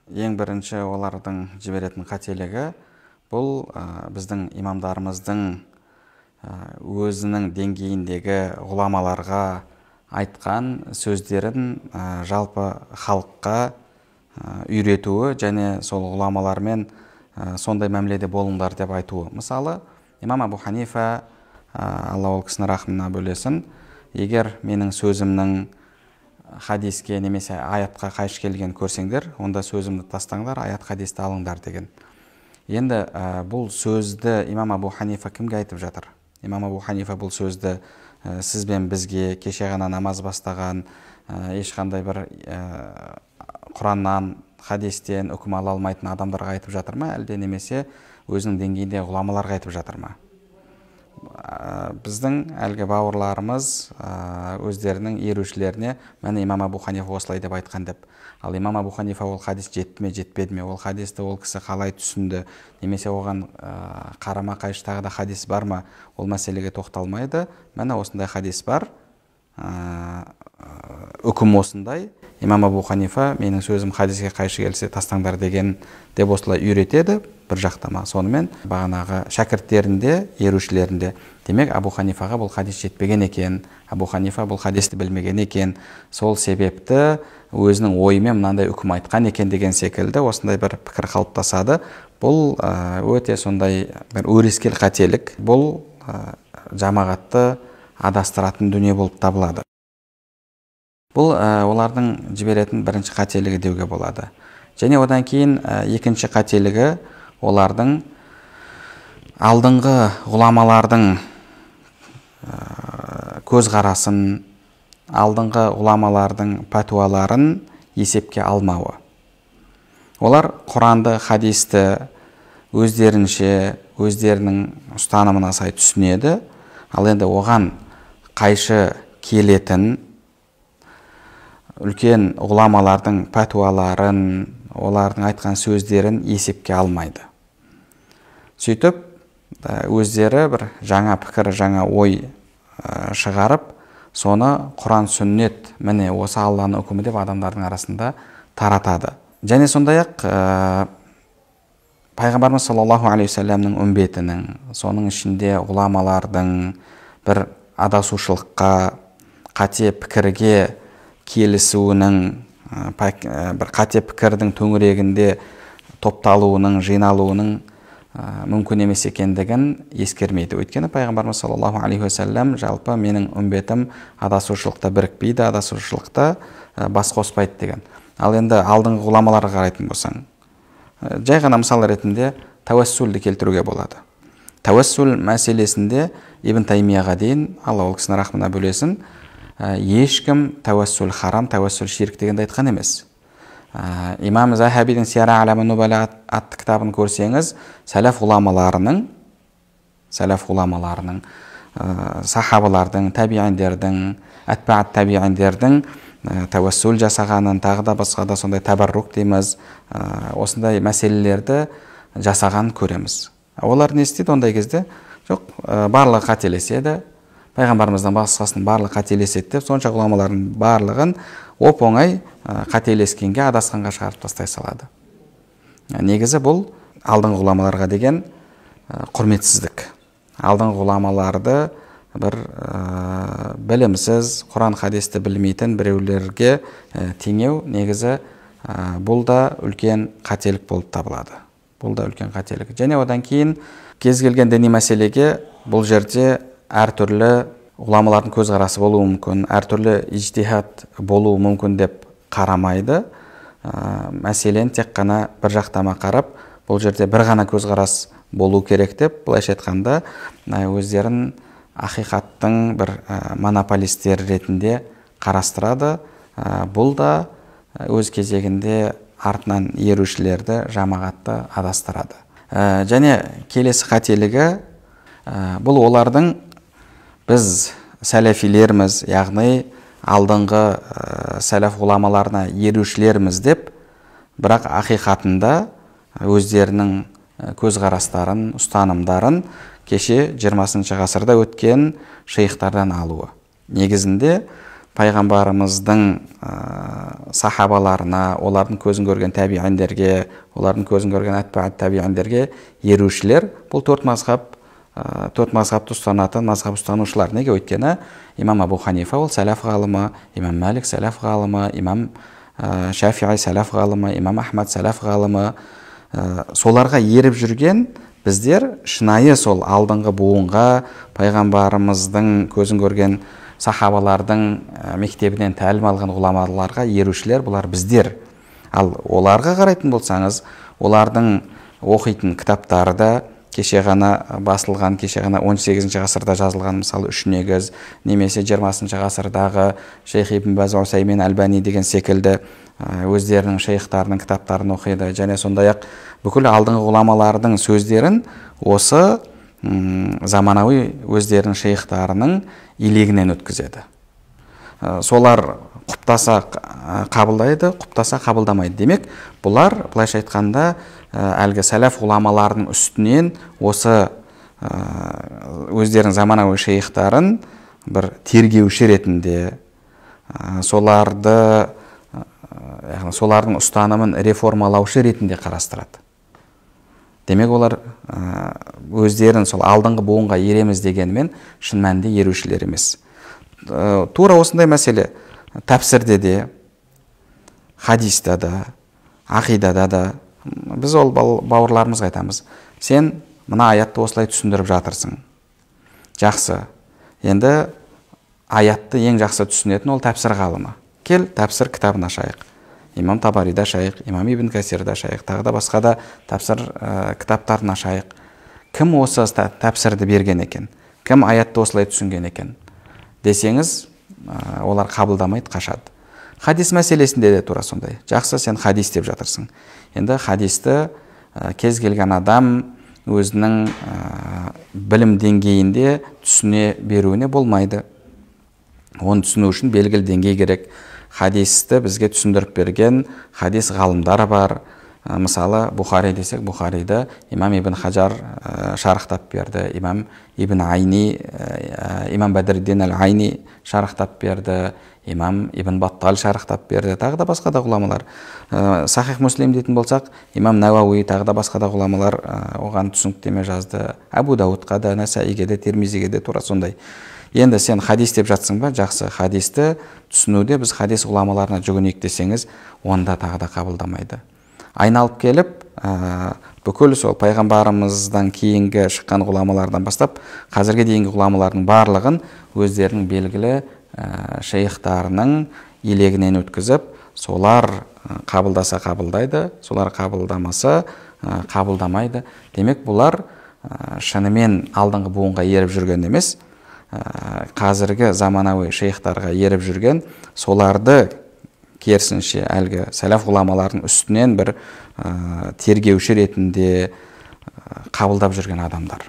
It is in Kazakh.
ең бірінші олардың жіберетін қателігі бұл біздің имамдарымыздың өзінің деңгейіндегі ғұламаларға айтқан сөздерін жалпы халыққа үйретуі және сол ғұламалармен сондай мәміледе болыңдар деп айтуы. Мысалы, имам Абу Ханифа, Алла ол кісіні рахымына бөлесін, егер менің сөзімнің хадиске немесе аятқа қайшы келген көрсеңдер, онда сөзімді тастаңдар, аят хадисті алыңдар деген. Енді бұл сөзді имам Абу Ханифа кімге айтып жатыр? Имам Абу Ханифа бұл сөзді сіз бен бізге кеше ғана намаз бастаған, ешқандай бір Құраннан, хадистен үкім ала алмайтын адамдарға айтып жатыр ма, әлде немесе өзінің деңгейінде ғұламаларға айтып жатыр ма? Біздің әлгі бауырларымыз өздерінің ерушілеріне мәне имам Абу Ханифа осылай деп айтқан деп. Ал имам Абу Ханифа ол хадис жетті ме, жетпеді ме, ол хадисті ол кісі қалай түсінді, немесе оған қарама қайшы тағы да хадис бар ма, ол мәселеге тоқталмайды. Мәне осындай хадис бар, үкім осындай. Имам Абу Ханифа менің сөзім хадиске қайшы келсе тастаңдар деген деп осылай үйретеді бір жақтама. Сонымен бағанағы шәкірттерінде, ерушілерінде демек Абу Ханифаға бұл хадис жетпеген екен, Абу Ханифа бұл хадисті білмеген екен, сол себепті өзінің ойымен мынандай үкім айтқан екен деген секілді осындай бір пікір қалыптасады. Бұл өте сондай бір өрескел қателік. Бұл жамағатты адастыратын дүние болып табылады. Бұл олардың жіберетін бірінші қателігі деуге болады. Және одан кейін екінші қателігі олардың алдыңғы ғұламалардың көзқарасын, алдыңғы ғұламалардың пәтуаларын есепке алмауы. Олар Құранды, хадисті өздерінше, өздерінің ұстанымына сай түсінеді. Ал енді оған қайшы келетін үлкен ғұламалардың пәтуаларын, олардың айтқан сөздерін есепке алмайды. Сөйтіп, өздері бір жаңа пікір, жаңа ой шығарып, соны Құран, сүннет, міне осы Алланың үкімі деп адамдардың арасында таратады. Және сондай-ақ Пайғамбарымыз саллаллаху алейхи вассаламның үмбетінің, соның ішінде ғұламалардың бір адасушылыққа, қате пікірге келісуінің, бір қате пікірдің төңірегінде топталуының, жиналуының мүмкін емес екендігін ескермейді. Өйткені Пайғамбарымыз саллаллаху алейхи вассалам жалпы менің үмбетім адасушылықта бірікпейді, адасушылықта бас қоспайды деген. Ал енді алдыңғы ғұламаларға қарайтын болсаң, жай ғана мысал ретінде тәуәссүлді келтіруге болады. Тәуәссүл мәселесінде Ибн Таймияға дейін, Алла ол кісіні рахмына бөлесін, ешкім тәуәссүл харам, тәуәссүл ширк дегенді айтқан емес. Имам Захабидің Сияра А'лам ан-Нубала атты кітабын көрсеңіз, сәләф ғұламаларының, сахабалардың, табииндердің, әтбаат табииндердің тәуәссүл жасағанын, тағы да басқа да сондай тәбәррук дейміз, осындай мәселелерді жасаған көреміз. Олар не істейді ондай кезде? Жоқ, барлығы қателеседі, Пайғамбарымыздан басқасының барлығы қателеседі деп, сонша ғұламалардың барлығын оп-оңай қателескенге, адасқанға шығарып тастай салады. Негізі бұл алдыңғы ғұламаларға деген құрметсіздік. Алдыңғы ғұламаларды бір білімсіз, Құран хадисті білмейтін біреулерге теңеу, негізі бұл да үлкен қателік болып табылады. Бұл да үлкен қателік. Және одан кейін кез келген діни мәселеге бұл жерде әртүрлі ғұламалардың көзқарасы болуы мүмкін, әртүрлі ижтихад болуы мүмкін деп қарамайды. Мәселен тек қана бір жақтама қарап, бұл жерде бір ғана көзқарас болу керек деп, былайша айтқанда өздерін ақиқаттың бір монополистер ретінде қарастырады. Бұл да өз кезегінде артынан ерушілерді, жамағатты адастырады. Және келесі қателігі, бұл олардың біз сәләфилерміз, яғни алдыңғы сәләф ғұламаларына ерушілерміз деп, бірақ ақиқатында өздерінің көзқарастарын, ұстанымдарын кеше 20 ғасырда өткен шейхтардан алуы. Негізінде пайғамбарымыздың сахабаларына, олардың көзін көрген табииндерге, олардың көзін көрген атбаат табииндерге ерушілер бұл төрт мазхабты ұстанатын мазхаб ұстанушылар. Неге? Өйткені имам Абу Ханифа ол сәләф ғалымы, имам Малик сәләф ғалымы, имам Шафиғи сәләф ғалымы, имам Ахмад сәләф ғалымы. Соларға еріп жүрген біздер шынайы сол алдыңғы буынға, пайғамбарымыздың көзін көрген сахабалардың мектебінен тәлім алған ғұламаларға ерушілер бұлар біздер. Ал оларға қарайтын болсаңыз, олардың оқитын кітаптары да кеше ғана басылған, кеше ғана 18-ші ғасырда жазылған, мысалы үш негіз, немесе 20-ші ғасырдағы Шейх Ибн Баз, Усаймин, Альбани деген секілді өздерінің шейхтарының кітаптарын оқиды. Және сондай-ақ бүкіл алдыңғы ғұламалардың сөздерін осы заманауи өздерінің шейхтарының илегінен өткізеді. Солар құптаса қабылдайды, құптаса қабылдамайды. Демек, бұлар былайша айтқанда әлгі сәләф ғұламаларының үстінен осы өздерінің заманауи шейхтарын бір тергеуші ретінде, солардың ұстанымын реформалаушы ретінде қарастырады. Демек, олар өздерін сол алдыңғы буынға ереміз дегенімен шын мәнінде ерушілер емес. Тура осындай мәселе тәпсірде де, хадисте да, ақидада да біз ол бауырларымызға айтамыз: сен мына аятты осылай түсіндіріп жатырсың. Жақсы. Енді аятты ең жақсы түсінетін ол тәпсір ғалымы. Кел, тәпсір кітабын ашайық. Имам Табарида ашайық, имам Ибн Касирда ашайық, тағы да басқа да тәпсір кітаптарын ашайық. Кім осы тәпсірді берген екен? Кім аятты осылай түсінген екен? Десеңіз, олар қабылдамайды, қашады. Хадис мәселесінде де тура сондай. Жақсы, сен хадис деп жатырсың. Енді хадисті кез келген адам өзінің білім деңгейінде түсіне беруіне болмайды. Оны түсіну үшін белгілі деңгей керек. Хадисті бізге түсіндіріп берген хадис ғалымдары бар. Мысалы, Бухари десек, Бухариді имам Ибн Хаджар шарықтап берді, имам Ибн Айни, имам Бадриддин Аль-Айни шарықтап берді, имам Ибн Баттал шарықтап берді, тағы да басқа да ғұламалар. Сахих Муслим дейтін болсақ, имам Науауи, тағы да басқа да ғұламалар оған түсініктеме жазды. Абу Дауудқа да, Насаиге де, Тирмизиге де тура сондай. Енді сен хадис деп жатсың ба? Жақсы, хадисті түсінуде біз хадис ғұламаларына жүгінейік десеңіз, онда тағы да қабылдамайды. Айналып келіп, бүкіл сол пайғамбарымыздан кейінгі шыққан ғұламалардан бастап, қазірге дейінгі ғұламалардың барлығын өздерінің белгілі шейхтарының илегінен өткізіп, солар қабылдаса қабылдайды, солар қабылдамаса қабылдамайды. Демек, бұлар шынымен алдыңғы буынға еріп жүрген емес, қазіргі заманауи шейхтарға еріп жүрген, соларды керісінше әлгі сәләф ғұламалардың үстінен бір тергеуші ретінде қабылдап жүрген адамдар.